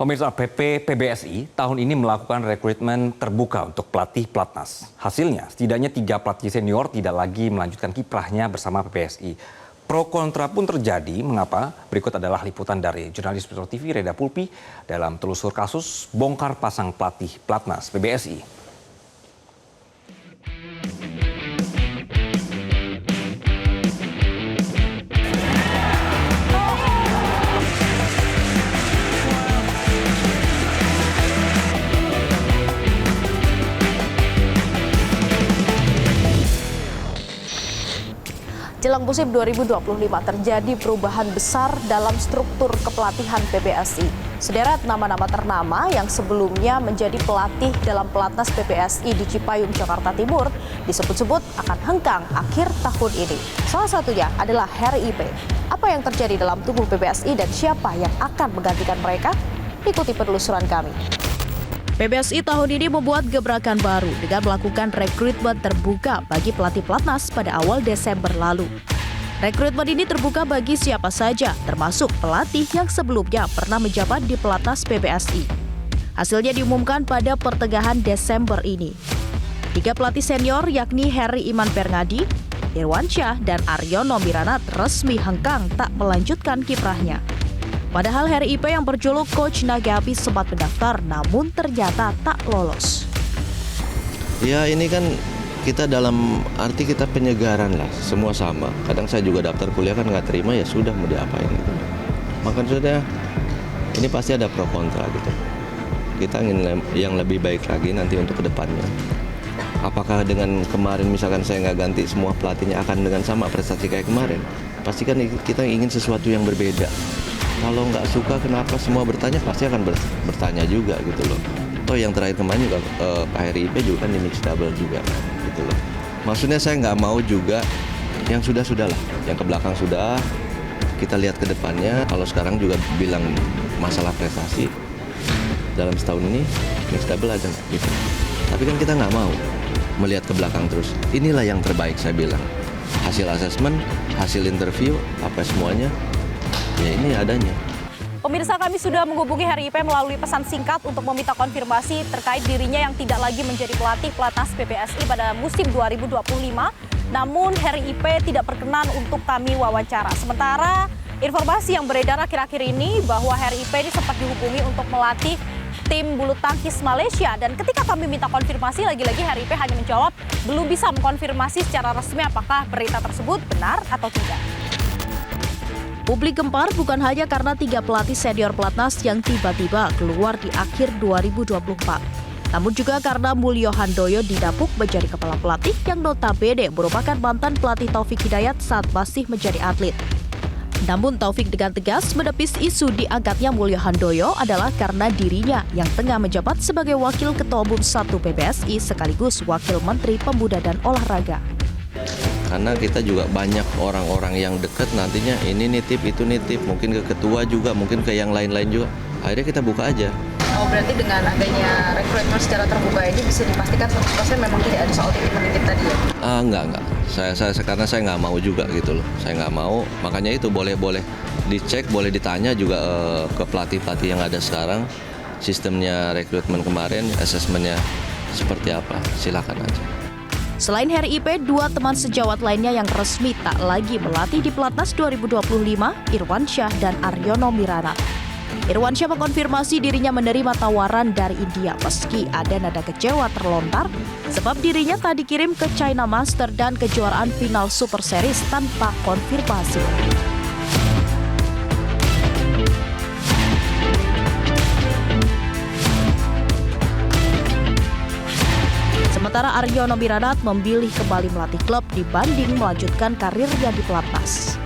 Pemirsa, PBSI tahun ini melakukan rekrutmen terbuka untuk pelatih Platnas. Hasilnya, setidaknya 3 pelatih senior tidak lagi melanjutkan kiprahnya bersama PBSI. Pro kontra pun terjadi. Mengapa? Berikut adalah liputan dari jurnalis Metro TV Reda Pulpi dalam telusur kasus bongkar pasang pelatih Platnas PBSI. Jelang musim 2025 terjadi perubahan besar dalam struktur kepelatihan PBSI. Sederet nama-nama ternama yang sebelumnya menjadi pelatih dalam pelatnas PBSI di Cipayung, Jakarta Timur disebut-sebut akan hengkang akhir tahun ini. Salah satunya adalah Harry Ipe. Apa yang terjadi dalam tubuh PBSI dan siapa yang akan menggantikan mereka? Ikuti penelusuran kami. PBSI tahun ini membuat gebrakan baru dengan melakukan rekrutmen terbuka bagi pelatih Platnas pada awal Desember lalu. Rekrutmen ini terbuka bagi siapa saja, termasuk pelatih yang sebelumnya pernah menjabat di Platnas PBSI. Hasilnya diumumkan pada pertengahan Desember ini. 3 pelatih senior yakni Heri Iman Perngadi, Irwansyah, dan Aryono Miranat resmi hengkang tak melanjutkan kiprahnya. Padahal Harry Ipe yang berjuluk Coach Nagapi sempat mendaftar namun ternyata tak lolos. Ya ini kan kita dalam arti kita penyegaran lah, semua sama. Kadang saya juga daftar kuliah kan nggak terima, ya sudah mau diapain gitu. Maka sudah, ini pasti ada pro kontra gitu. Kita ingin yang lebih baik lagi nanti untuk kedepannya. Apakah dengan kemarin misalkan saya nggak ganti semua pelatihnya akan dengan sama prestasi kayak kemarin? Pasti kan kita ingin sesuatu yang berbeda. Kalau nggak suka kenapa semua bertanya, pasti akan bertanya juga gitu loh. Toh yang terakhir kemarin juga Pak Heri Ipe juga kan di mix double juga gitu loh. Maksudnya saya nggak mau juga yang sudah-sudah lah, yang ke belakang sudah, kita lihat ke depannya. Kalau sekarang juga bilang masalah prestasi dalam setahun ini mix double aja gitu. Tapi kan kita nggak mau melihat ke belakang terus. Inilah yang terbaik saya bilang. Hasil asesmen, hasil interview, apa semuanya. Ya ini adanya. Pemirsa, kami sudah menghubungi Harry Ipe melalui pesan singkat untuk meminta konfirmasi terkait dirinya yang tidak lagi menjadi pelatih Platnas PBSI pada musim 2025. Namun Harry Ipe tidak berkenan untuk kami wawancara. Sementara informasi yang beredar akhir-akhir ini bahwa Harry Ipe ini sempat dihubungi untuk melatih tim bulu tangkis Malaysia. Dan ketika kami minta konfirmasi, lagi-lagi Harry Ipe hanya menjawab belum bisa mengkonfirmasi secara resmi apakah berita tersebut benar atau tidak. Publik gempar bukan hanya karena 3 pelatih senior Platnas yang tiba-tiba keluar di akhir 2024. Namun juga karena Mulyo Handoyo didapuk menjadi kepala pelatih yang notabene merupakan mantan pelatih Taufik Hidayat saat masih menjadi atlet. Namun Taufik dengan tegas menepis isu diangkatnya Mulyo Handoyo adalah karena dirinya yang tengah menjabat sebagai Wakil Ketua Umum 1 PBSI sekaligus Wakil Menteri Pemuda dan Olahraga. Karena kita juga banyak orang-orang yang dekat nantinya ini nitip, itu nitip, mungkin ke ketua juga, mungkin ke yang lain-lain juga. Akhirnya kita buka aja. Oh, berarti dengan adanya rekrutmen secara terbuka ini bisa dipastikan 100% memang tidak ada soal titip-menitip tadi ya? Enggak. Karena saya nggak mau juga gitu loh. Saya nggak mau, makanya itu boleh dicek, boleh ditanya juga ke pelatih-pelatih yang ada sekarang. Sistemnya rekrutmen kemarin, asesmennya seperti apa, silakan aja. Selain Harry Ipe, 2 teman sejawat lainnya yang resmi tak lagi melatih di Platnas 2025, Irwansyah dan Aryono Miranat. Irwansyah mengkonfirmasi dirinya menerima tawaran dari India meski ada nada kecewa terlontar sebab dirinya tak dikirim ke China Master dan kejuaraan final Super Series tanpa konfirmasi. Sementara Aryono Miranat memilih kembali melatih klub dibanding melanjutkan karirnya di Platnas.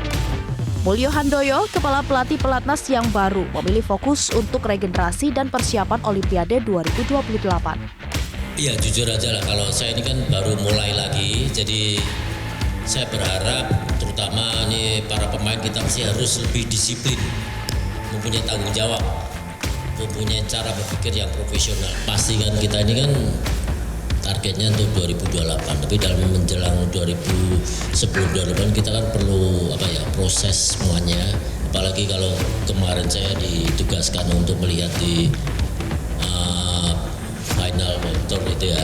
Mulyo Handoyo, kepala pelatih Platnas yang baru, memilih fokus untuk regenerasi dan persiapan Olimpiade 2028. Iya, jujur aja lah, kalau saya ini kan baru mulai lagi, jadi saya berharap terutama ini para pemain kita masih harus lebih disiplin, mempunyai tanggung jawab, mempunyai cara berpikir yang profesional. Pasti kan kita ini kan targetnya untuk 2028, tapi dalam menjelang sebelum 2028 kita kan perlu proses semuanya, Apalagi kalau kemarin saya ditugaskan untuk melihat di final motor itu ya,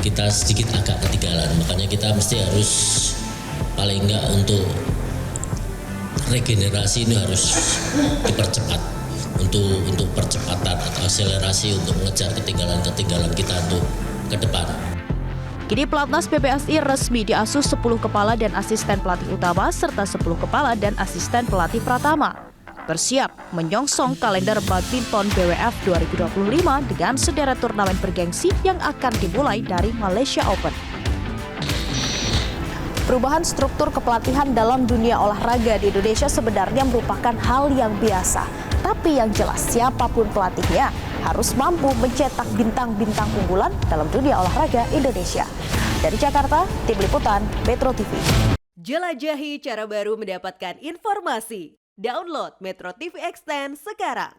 kita sedikit agak ketinggalan. Makanya kita mesti harus paling enggak untuk regenerasi ini harus dipercepat untuk percepatan atau akselerasi untuk mengejar ketinggalan kita untuk ke depan. Kini Pelatnas PPSI resmi diasuh 10 kepala dan asisten pelatih utama serta 10 kepala dan asisten pelatih pratama. Bersiap menyongsong kalender badminton BWF 2025 dengan sederet turnamen bergengsi yang akan dimulai dari Malaysia Open. Perubahan struktur kepelatihan dalam dunia olahraga di Indonesia sebenarnya merupakan hal yang biasa. Tapi yang jelas siapapun pelatihnya harus mampu mencetak bintang-bintang unggulan dalam dunia olahraga Indonesia. Dari Jakarta, Tim Liputan Metro TV. Jelajahi cara baru mendapatkan informasi. Download Metro TV Extend sekarang.